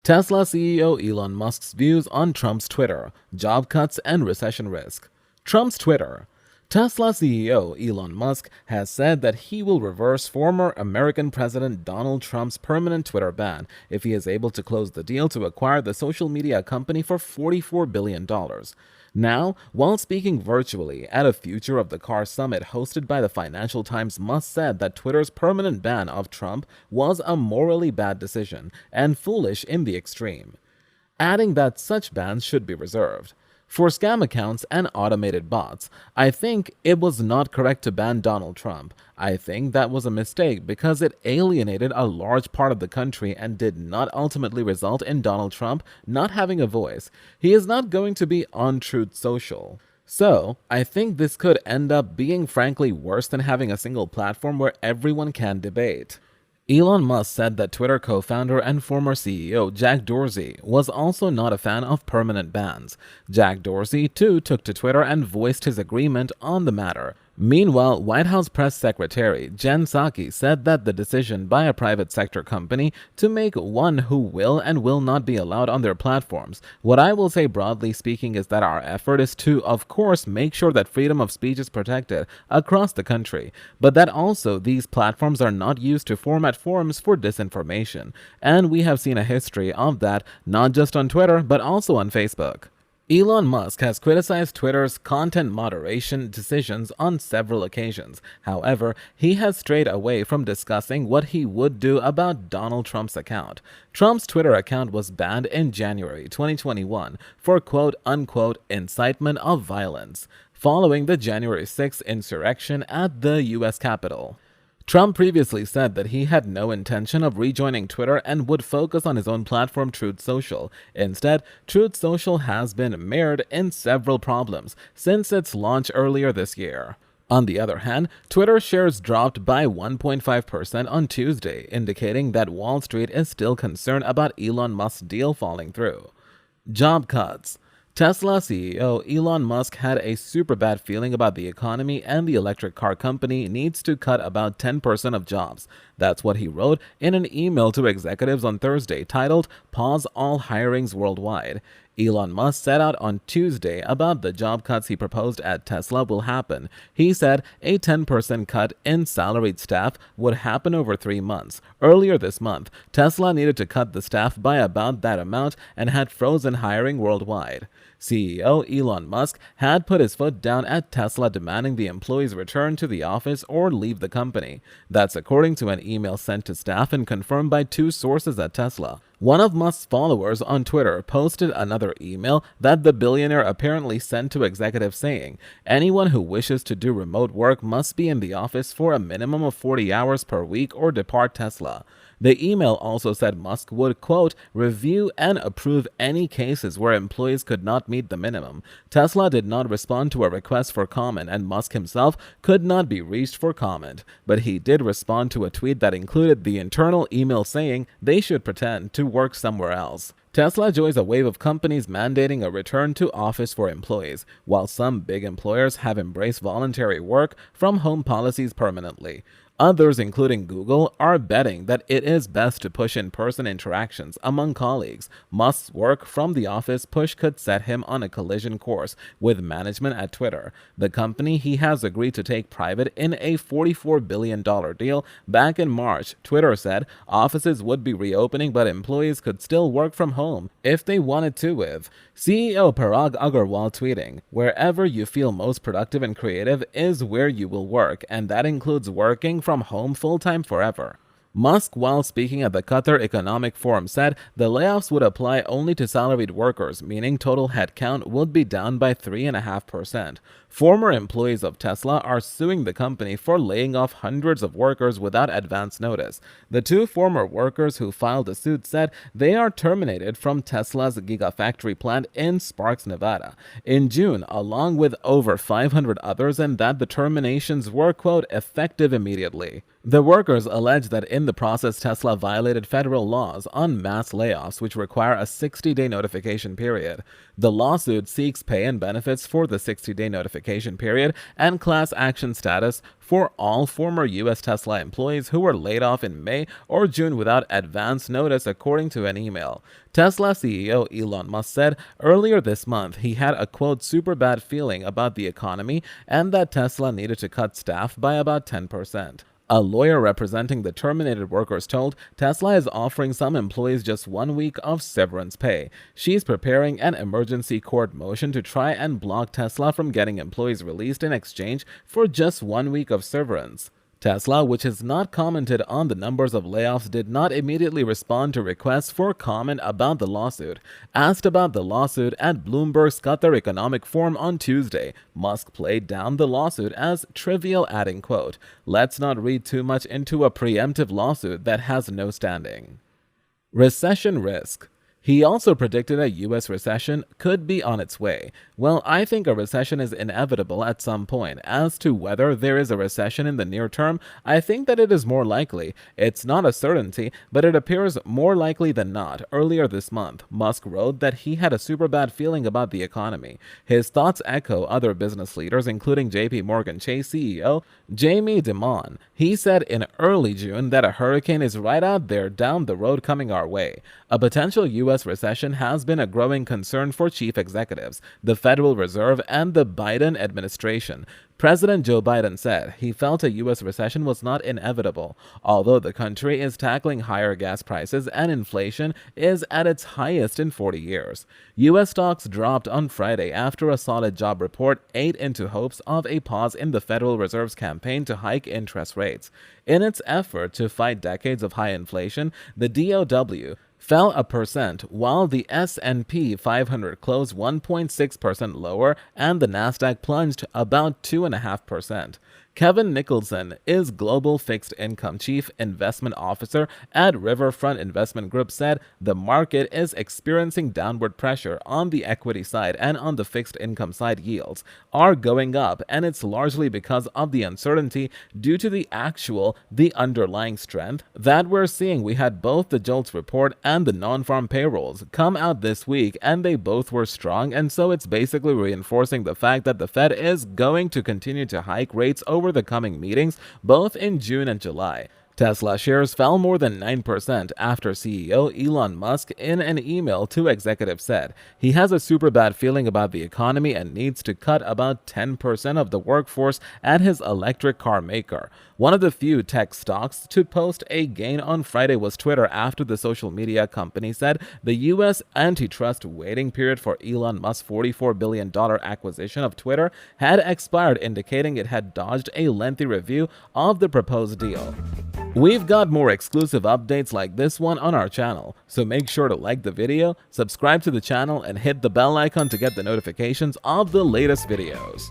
Tesla CEO Elon Musk's views on Trump's Twitter, job cuts and recession risk. Trump's Twitter. Tesla CEO Elon Musk has said that he will reverse former American President Donald Trump's permanent Twitter ban if he is able to close the deal to acquire the social media company for $44 billion. Now, while speaking virtually at a Future of the Car summit hosted by the Financial Times, Musk said that Twitter's permanent ban of Trump was a morally bad decision and foolish in the extreme, adding that such bans should be reserved for scam accounts and automated bots. I think it was not correct to ban Donald Trump. I think that was a mistake because it alienated a large part of the country and did not ultimately result in Donald Trump not having a voice. He is not going to be on Truth Social. So, I think this could end up being frankly worse than having a single platform where everyone can debate. Elon Musk said that Twitter co-founder and former CEO Jack Dorsey was also not a fan of permanent bans. Jack Dorsey, too, took to Twitter and voiced his agreement on the matter. Meanwhile, White House Press Secretary Jen Psaki said that the decision by a private sector company to make one who will and will not be allowed on their platforms. What I will say broadly speaking is that our effort is to, of course, make sure that freedom of speech is protected across the country, but that also these platforms are not used to format forums for disinformation. And we have seen a history of that, not just on Twitter, but also on Facebook. Elon Musk has criticized Twitter's content moderation decisions on several occasions. However, he has strayed away from discussing what he would do about Donald Trump's account. Trump's Twitter account was banned in January 2021 for quote-unquote incitement of violence, following the January 6th insurrection at the U.S. Capitol. Trump previously said that he had no intention of rejoining Twitter and would focus on his own platform, Truth Social. Instead, Truth Social has been mired in several problems since its launch earlier this year. On the other hand, Twitter shares dropped by 1.5% on Tuesday, indicating that Wall Street is still concerned about Elon Musk's deal falling through. Job cuts. Tesla CEO Elon Musk had a super bad feeling about the economy and the electric car company needs to cut about 10% of jobs. That's what he wrote in an email to executives on Thursday titled "Pause All Hirings Worldwide." Elon Musk set out on Tuesday about the job cuts he proposed at Tesla will happen. He said a 10% cut in salaried staff would happen over 3 months. Earlier this month, Tesla needed to cut the staff by about that amount and had frozen hiring worldwide. CEO Elon Musk had put his foot down at Tesla, demanding the employees return to the office or leave the company. That's according to an email sent to staff and confirmed by 2 sources at Tesla. One of Musk's followers on Twitter posted another email that the billionaire apparently sent to executives saying, anyone who wishes to do remote work must be in the office for a minimum of 40 hours per week or depart Tesla. The email also said Musk would, quote, review and approve any cases where employees could not meet the minimum. Tesla did not respond to a request for comment, and Musk himself could not be reached for comment. But he did respond to a tweet that included the internal email saying they should pretend to work somewhere else. Tesla joins a wave of companies mandating a return to office for employees, while some big employers have embraced voluntary work from home policies permanently. Others, including Google, are betting that it is best to push in-person interactions among colleagues. Musk's work from the office push could set him on a collision course with management at Twitter, the company he has agreed to take private in a $44 billion deal. Back in March, Twitter said offices would be reopening, but employees could still work from home if they wanted to, with CEO Parag Agarwal tweeting, wherever you feel most productive and creative is where you will work, and that includes working from home full-time forever. Musk, while speaking at the Qatar Economic Forum, said the layoffs would apply only to salaried workers, meaning total headcount would be down by 3.5%. Former employees of Tesla are suing the company for laying off hundreds of workers without advance notice. The 2 former workers who filed the suit said they are terminated from Tesla's Gigafactory plant in Sparks, Nevada, in June, along with over 500 others, and that the terminations were, quote, effective immediately. The workers allege that in the process, Tesla violated federal laws on mass layoffs, which require a 60-day notification period. The lawsuit seeks pay and benefits for the 60-day notification period and class action status for all former U.S. Tesla employees who were laid off in May or June without advance notice, according to an email. Tesla CEO Elon Musk said earlier this month he had a, quote, super bad feeling about the economy and that Tesla needed to cut staff by about 10%. A lawyer representing the terminated workers told Tesla is offering some employees just 1 week of severance pay. She's preparing an emergency court motion to try and block Tesla from getting employees released in exchange for just 1 week of severance. Tesla, which has not commented on the numbers of layoffs, did not immediately respond to requests for comment about the lawsuit. Asked about the lawsuit at Bloomberg's Qatar Economic Forum on Tuesday, Musk played down the lawsuit as trivial, adding, quote, "Let's not read too much into a preemptive lawsuit that has no standing." Recession risk. He also predicted a U.S. recession could be on its way. Well, I think a recession is inevitable at some point. As to whether there is a recession in the near term, I think that it is more likely. It's not a certainty, but it appears more likely than not. Earlier this month, Musk wrote that he had a super bad feeling about the economy. His thoughts echo other business leaders, including JP Morgan Chase CEO Jamie Dimon. He said in early June that a hurricane is right out there down the road coming our way. A potential U.S. recession has been a growing concern for chief executives, the Federal Reserve, and the Biden administration. President Joe Biden said he felt a U.S. recession was not inevitable, although the country is tackling higher gas prices and inflation is at its highest in 40 years. U.S. stocks dropped on Friday after a solid job report ate into hopes of a pause in the Federal Reserve's campaign to hike interest rates. In its effort to fight decades of high inflation, the DOW fell 1%, while the S&P 500 closed 1.6% lower and the Nasdaq plunged about 2.5%. Kevin Nicholson is Global Fixed Income Chief Investment Officer at Riverfront Investment Group, said the market is experiencing downward pressure on the equity side, and on the fixed income side yields are going up, and it's largely because of the uncertainty due to the underlying strength that we're seeing. We had both the JOLTS report and the non-farm payrolls come out this week, and they both were strong, and so it's basically reinforcing the fact that the Fed is going to continue to hike rates over the coming meetings, both in June and July. Tesla shares fell more than 9% after CEO Elon Musk, in an email to executives, said he has a super bad feeling about the economy and needs to cut about 10% of the workforce at his electric car maker. One of the few tech stocks to post a gain on Friday was Twitter, after the social media company said the U.S. antitrust waiting period for Elon Musk's $44 billion acquisition of Twitter had expired, indicating it had dodged a lengthy review of the proposed deal. We've got more exclusive updates like this one on our channel, so make sure to like the video, subscribe to the channel, and hit the bell icon to get the notifications of the latest videos.